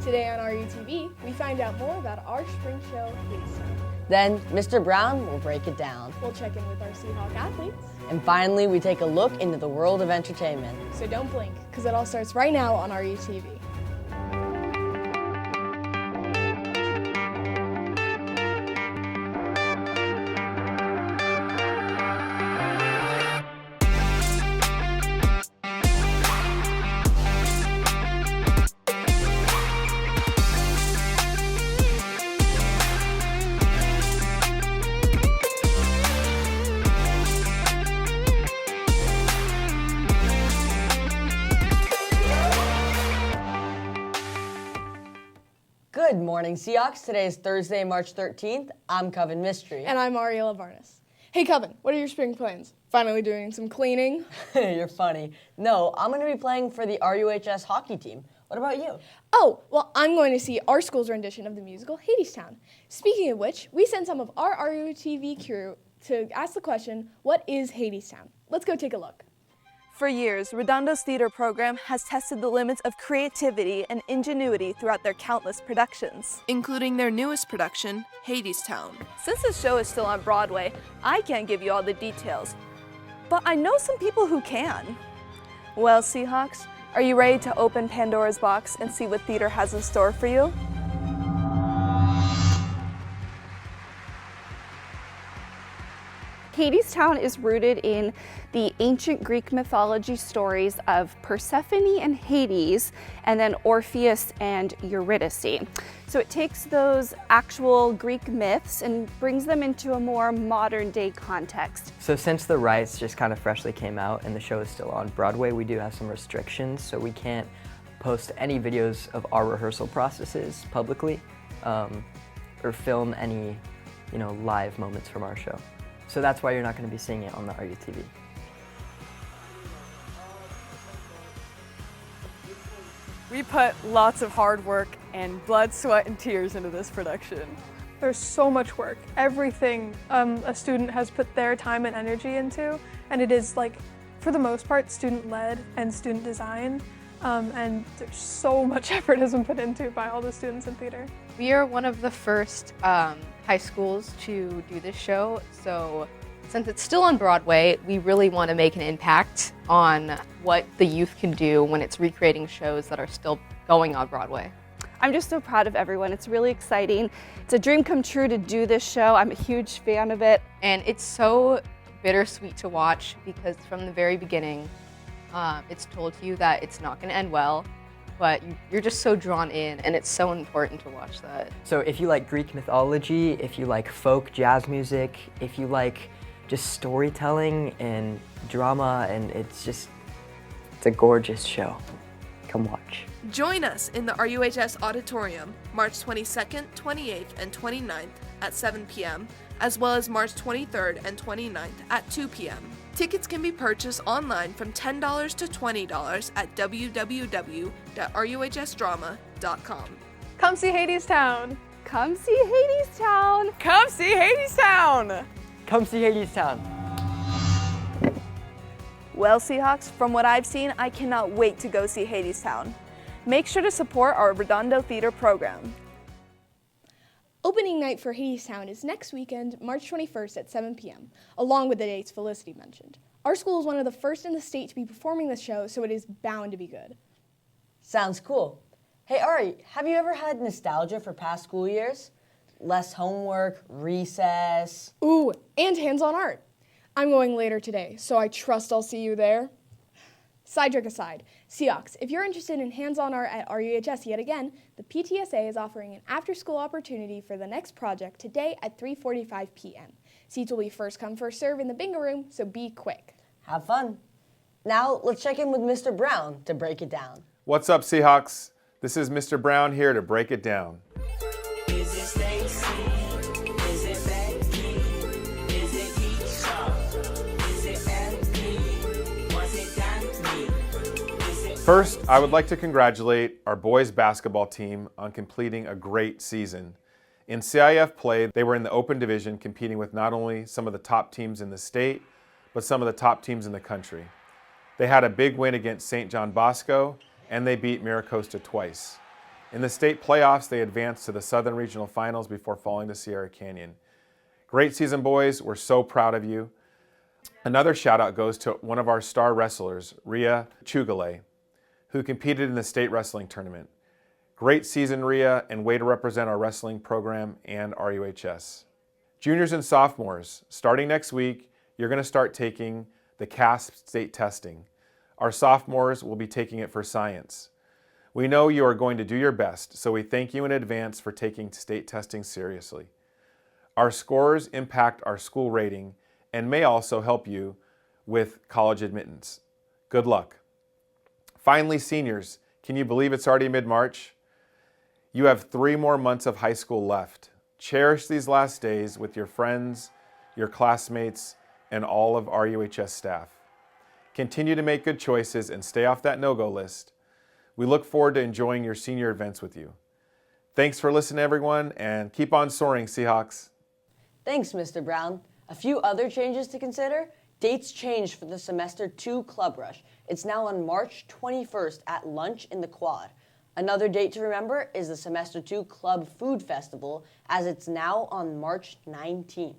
Today on RUTV, we find out more about our spring show, Hadestown. Then Mr. Brown will break it down. We'll check in with our Seahawk athletes. And finally, we take a look into the world of entertainment. So don't blink, because it all starts right now on RUTV. Good morning, Seahawks. Today is Thursday, March 13th. I'm Coven Mystery. And I'm Ariela Varnas. Hey, Coven, what are your spring plans? Finally doing some cleaning? You're funny. No, I'm going to be playing for the RUHS hockey team. What about you? Oh, well, I'm going to see our school's rendition of the musical Hadestown. Speaking of which, we sent some of our RUTV crew to ask the question, what is Hadestown? Let's go take a look. For years, Redondo's theater program has tested the limits of creativity and ingenuity throughout their countless productions, including their newest production, Hadestown. Since the show is still on Broadway, I can't give you all the details, but I know some people who can. Well, Seahawks, are you ready to open Pandora's box and see what theater has in store for you? Hadestown is rooted in the ancient Greek mythology stories of Persephone and Hades, and then Orpheus and Eurydice. So it takes those actual Greek myths and brings them into a more modern day context. So since the rights just kind of freshly came out and the show is still on Broadway, we do have some restrictions, so we can't post any videos of our rehearsal processes publicly, or film any, live moments from our show. So that's why you're not going to be seeing it on the RUTV. We put lots of hard work and blood, sweat, and tears into this production. There's so much work. Everything a student has put their time and energy into, and it is, for the most part, student-led and student design, and there's so much effort has been put into by all the students in theater. We are one of the first high schools to do this show, so since it's still on Broadway, we really want to make an impact on what the youth can do when it's recreating shows that are still going on Broadway. I'm just so proud of everyone. It's really exciting. It's a dream come true to do this show. I'm a huge fan of it. And it's so bittersweet to watch because from the very beginning, it's told to you that it's not going to end well, but you're just so drawn in, and it's so important to watch that. So if you like Greek mythology, if you like folk jazz music, if you like just storytelling and drama, and it's a gorgeous show. Come watch. Join us in the RUHS Auditorium, March 22nd, 28th, and 29th at 7 p.m., as well as March 23rd and 29th at 2 p.m. Tickets can be purchased online from $10 to $20 at www.ruhsdrama.com. Come see Hadestown! Come see Hadestown! Come see Hadestown! Come see Hadestown! Well, Seahawks, from what I've seen, I cannot wait to go see Hadestown. Make sure to support our Redondo Theater program. Opening night for Hadestown is next weekend, March 21st at 7 p.m., along with the dates Felicity mentioned. Our school is one of the first in the state to be performing this show, so it is bound to be good. Sounds cool. Hey, Ari, have you ever had nostalgia for past school years? Less homework, recess. Ooh, and hands-on art. I'm going later today, so I trust I'll see you there. Side trick aside, Seahawks, if you're interested in hands-on art at RUHS yet again, the PTSA is offering an after-school opportunity for the next project today at 3:45 p.m. Seats will be first come, first serve in the bingo room, so be quick. Have fun. Now, let's check in with Mr. Brown to break it down. What's up, Seahawks? This is Mr. Brown here to break it down. First, I would like to congratulate our boys basketball team on completing a great season. In CIF play, they were in the open division competing with not only some of the top teams in the state, but some of the top teams in the country. They had a big win against St. John Bosco, and they beat Miracosta twice. In the state playoffs, they advanced to the Southern Regional Finals before falling to Sierra Canyon. Great season, boys. We're so proud of you. Another shout out goes to one of our star wrestlers, Rhea Chugale, who competed in the state wrestling tournament. Great season, Rhea, and way to represent our wrestling program and RUHS. Juniors and sophomores, starting next week, you're going to start taking the CASP state testing. Our sophomores will be taking it for science. We know you are going to do your best, so we thank you in advance for taking state testing seriously. Our scores impact our school rating and may also help you with college admittance. Good luck. Finally, seniors, can you believe it's already mid-March? You have 3 more months of high school left. Cherish these last days with your friends, your classmates, and all of RUHS staff. Continue to make good choices and stay off that no-go list. We look forward to enjoying your senior events with you. Thanks for listening, everyone, and keep on soaring, Seahawks. Thanks, Mr. Brown. A few other changes to consider. Dates changed for the Semester 2 Club Rush. It's now on March 21st at lunch in the Quad. Another date to remember is the Semester 2 Club Food Festival, as it's now on March 19th.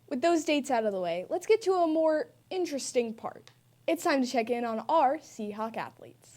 With those dates out of the way, let's get to a more interesting part. It's time to check in on our Seahawk athletes.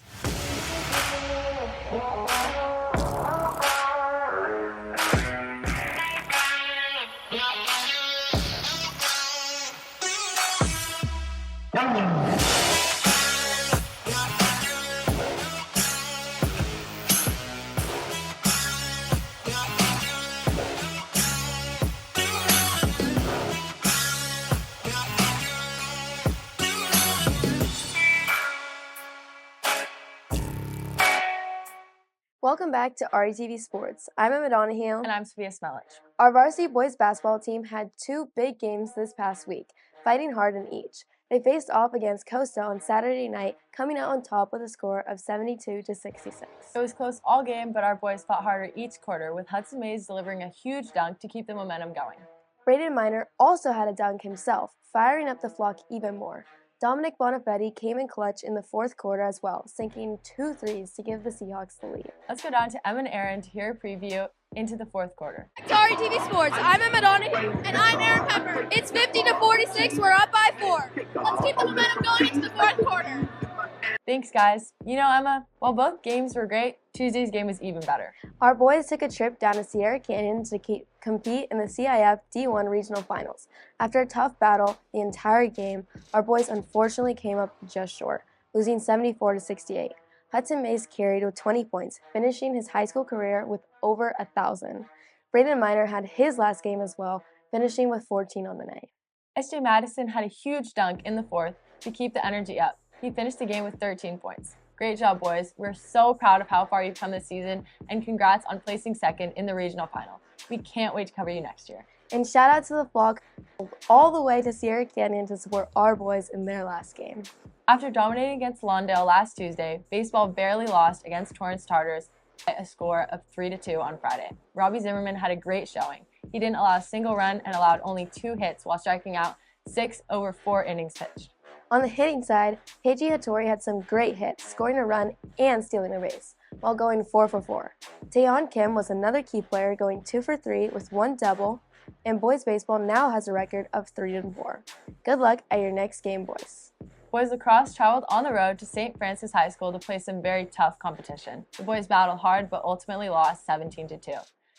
Welcome back to RETV Sports. I'm Emma Donahue. And I'm Sophia Smelich. Our varsity boys basketball team had 2 big games this past week, fighting hard in each. They faced off against Costa on Saturday night, coming out on top with a score of 72-66. It was close all game, but our boys fought harder each quarter, with Hudson Mays delivering a huge dunk to keep the momentum going. Braden Miner also had a dunk himself, firing up the flock even more. Dominic Bonafetti came in clutch in the 4th quarter as well, sinking 2 threes to give the Seahawks the lead. Let's go down to Em and Aaron to hear a preview into the 4th quarter. Sorry, TV Sports. I'm Emma Donahue. And I'm Aaron Pepper. It's 50-46. We're up by 4. Let's keep the momentum going into the 4th quarter. Thanks, guys. You know, Emma, while both games were great, Tuesday's game was even better. Our boys took a trip down to Sierra Canyon to compete in the CIF D1 Regional Finals. After a tough battle the entire game, our boys unfortunately came up just short, losing 74-68. Hudson Mays carried with 20 points, finishing his high school career with over 1,000. Braden Miner had his last game as well, finishing with 14 on the night. SJ Madison had a huge dunk in the 4th to keep the energy up. He finished the game with 13 points. Great job, boys. We're so proud of how far you've come this season, and congrats on placing 2nd in the regional final. We can't wait to cover you next year. And shout out to the flock all the way to Sierra Canyon to support our boys in their last game. After dominating against Lawndale last Tuesday, baseball barely lost against Torrance Tartars by a score of 3-2 on Friday. Robbie Zimmerman had a great showing. He didn't allow a single run and allowed only 2 hits while striking out 6 over 4 innings pitched. On the hitting side, Heiji Hattori had some great hits, scoring a run and stealing a base, while going 4 for 4. Taeyeon Kim was another key player, going 2 for 3 with 1 double, and boys baseball now has a record of 3-4. Good luck at your next game, boys. Boys lacrosse traveled on the road to St. Francis High School to play some very tough competition. The boys battled hard but ultimately lost 17-2.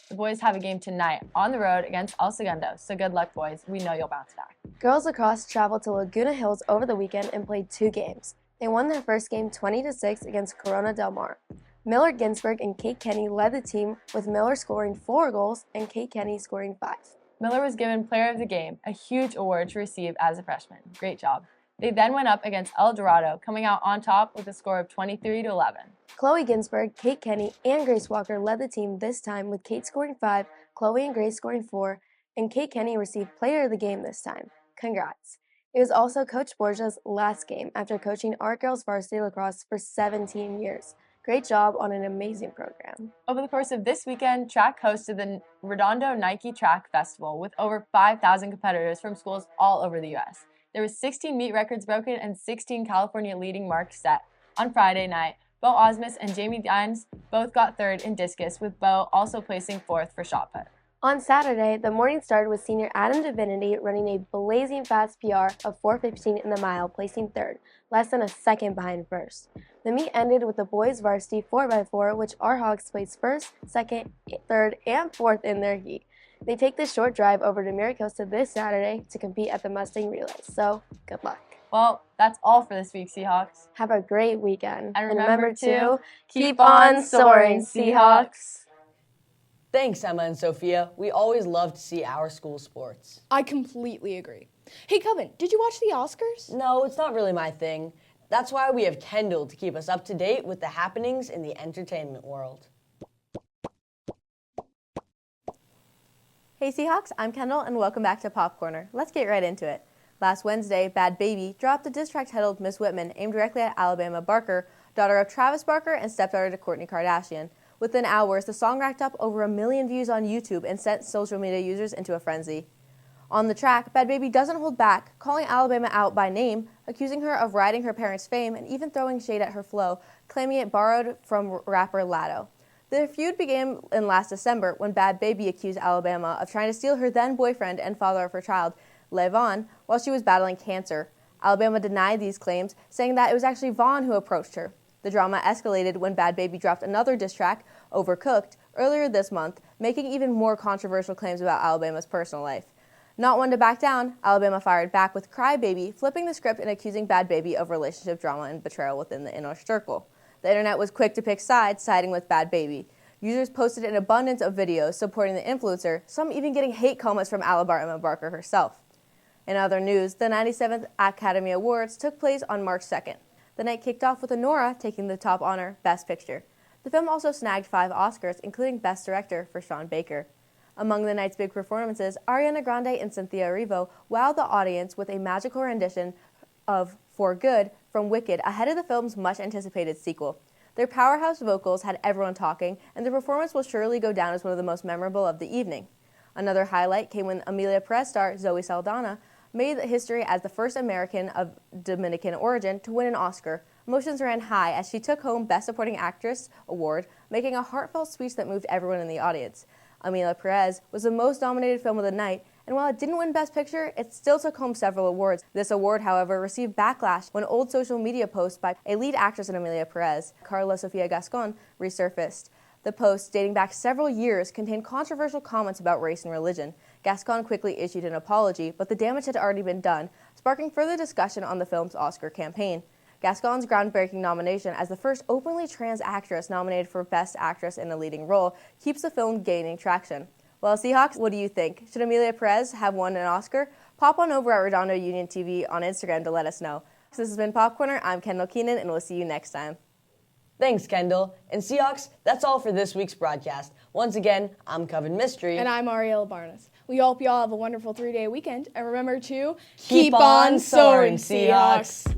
The boys have a game tonight on the road against El Segundo, so good luck, boys. We know you'll bounce back. Girls lacrosse traveled to Laguna Hills over the weekend and played 2 games. They won their first game 20-6 against Corona Del Mar. Miller Ginsburg and Kate Kenny led the team, with Miller scoring 4 goals and Kate Kenny scoring 5. Miller was given Player of the Game, a huge award to receive as a freshman. Great job. They then went up against El Dorado, coming out on top with a score of 23-11. Chloe Ginsburg, Kate Kenny, and Grace Walker led the team this time, with Kate scoring 5, Chloe and Grace scoring 4, and Kate Kenny received Player of the Game this time. Congrats. It was also Coach Borgia's last game after coaching our girls varsity lacrosse for 17 years. Great job on an amazing program. Over the course of this weekend, track hosted the Redondo Nike Track Festival with over 5,000 competitors from schools all over the U.S. There were 16 meet records broken and 16 California leading marks set. On Friday night, Bo Osmus and Jamie Dines both got third in discus, with Bo also placing fourth for shot put. On Saturday, the morning started with senior Adam Divinity running a blazing fast PR of 4:15 in the mile, placing third, less than a second behind first. The meet ended with the boys varsity 4x4, which our Hogs placed first, second, third, and fourth in their heat. They take the short drive over to Maricosta this Saturday to compete at the Mustang Relay, so good luck. Well, that's all for this week, Seahawks. Have a great weekend. And remember to keep on soaring, Seahawks. Thanks, Emma and Sophia. We always love to see our school sports. I completely agree. Hey, Coven, did you watch the Oscars? No, it's not really my thing. That's why we have Kendall to keep us up to date with the happenings in the entertainment world. Hey Seahawks, I'm Kendall and welcome back to Pop Corner. Let's get right into it. Last Wednesday, Bad Baby dropped a diss track titled Miss Whitman aimed directly at Alabama Barker, daughter of Travis Barker and stepdaughter to Kourtney Kardashian. Within hours, the song racked up over 1 million views on YouTube and sent social media users into a frenzy. On the track, Bad Baby doesn't hold back, calling Alabama out by name, accusing her of riding her parents' fame, and even throwing shade at her flow, claiming it borrowed from rapper Latto. The feud began in last December when Bad Baby accused Alabama of trying to steal her then-boyfriend and father of her child, Levon, while she was battling cancer. Alabama denied these claims, saying that it was actually Vaughn who approached her. The drama escalated when Bad Baby dropped another diss track, Overcooked, earlier this month, making even more controversial claims about Alabama's personal life. Not one to back down, Alabama fired back with Cry Baby, flipping the script and accusing Bad Baby of relationship drama and betrayal within the inner circle. The internet was quick to pick sides, siding with Bad Baby. Users posted an abundance of videos supporting the influencer, some even getting hate comments from Alabama Barker herself. In other news, the 97th Academy Awards took place on March 2nd. The night kicked off with Nora taking the top honor, Best Picture. The film also snagged 5 Oscars, including Best Director for Sean Baker. Among the night's big performances, Ariana Grande and Cynthia Erivo wowed the audience with a magical rendition of For Good from Wicked ahead of the film's much-anticipated sequel. Their powerhouse vocals had everyone talking, and the performance will surely go down as one of the most memorable of the evening. Another highlight came when Emilia Perez star Zoe Saldana made history as the first American of Dominican origin to win an Oscar. Emotions ran high as she took home Best Supporting Actress award, making a heartfelt speech that moved everyone in the audience. Emilia Perez was the most nominated film of the night, and while it didn't win Best Picture, it still took home several awards. This award, however, received backlash when old social media posts by a lead actress in Emilia Perez, Carla Sofia Gascon, resurfaced. The posts, dating back several years, contained controversial comments about race and religion. Gascon quickly issued an apology, but the damage had already been done, sparking further discussion on the film's Oscar campaign. Gascon's groundbreaking nomination as the first openly trans actress nominated for Best Actress in a Leading Role keeps the film gaining traction. Well, Seahawks, what do you think? Should Emilia Perez have won an Oscar? Pop on over at Redondo Union TV on Instagram to let us know. This has been Pop Corner. I'm Kendall Keenan, and we'll see you next time. Thanks, Kendall. And Seahawks, that's all for this week's broadcast. Once again, I'm Coven Mystery. And I'm Ariel Barnes. We hope you all have a wonderful 3-day weekend. And remember to keep on soaring, Seahawks.